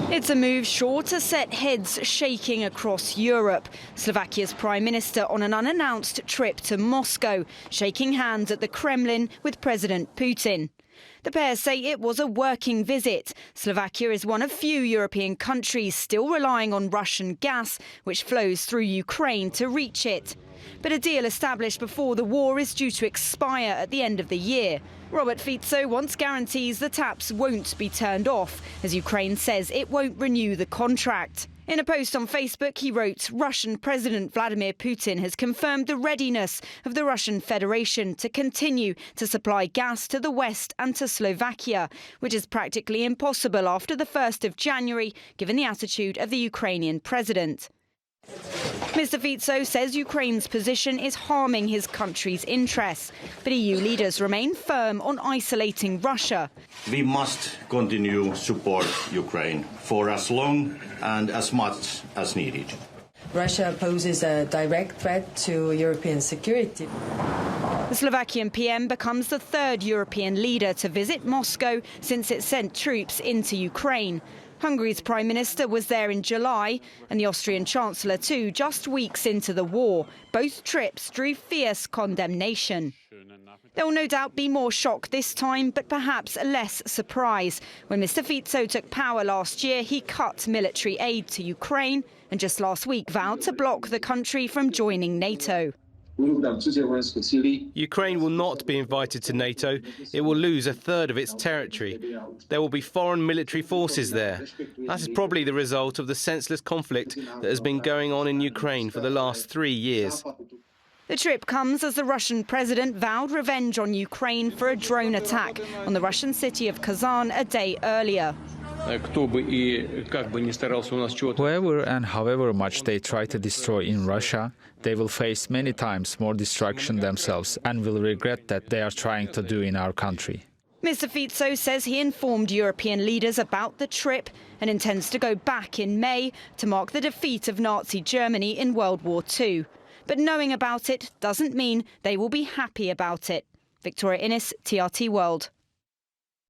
It's a move sure to set heads shaking across Europe. Slovakia's Prime Minister on an unannounced trip to Moscow, shaking hands at the Kremlin with President Putin. The pair say it was a working visit. Slovakia is one of few European countries still relying on Russian gas, which flows through Ukraine to reach it. But a deal established before the war is due to expire at the end of the year. Robert Fico wants guarantees the taps won't be turned off, as Ukraine says it won't renew the contract. In a post on Facebook, he wrote, Russian President Vladimir Putin has confirmed the readiness of the Russian Federation to continue to supply gas to the west and to Slovakia, which is practically impossible after the 1st of January, given the attitude of the Ukrainian president. Mr. Fico says Ukraine's position is harming his country's interests, but EU leaders remain firm on isolating Russia. We must continue support Ukraine for as long and as much as needed. Russia poses a direct threat to European security. The Slovakian PM becomes the third European leader to visit Moscow since it sent troops into Ukraine. Hungary's Prime Minister was there in July, and the Austrian Chancellor too, just weeks into the war. Both trips drew fierce condemnation. There will no doubt be more shock this time, but perhaps less surprise. When Mr. Fico took power last year, he cut military aid to Ukraine and just last week vowed to block the country from joining NATO. Ukraine will not be invited to NATO. It will lose a third of its territory. There will be foreign military forces there. That is probably the result of the senseless conflict that has been going on in Ukraine for the last 3 years. The trip comes as the Russian president vowed revenge on Ukraine for a drone attack on the Russian city of Kazan a day earlier. Whoever and however much they try to destroy in Russia, they will face many times more destruction themselves and will regret that they are trying to do in our country. Mr. Fico says he informed European leaders about the trip and intends to go back in May to mark the defeat of Nazi Germany in World War II. But knowing about it doesn't mean they will be happy about it. Victoria Innes, TRT World.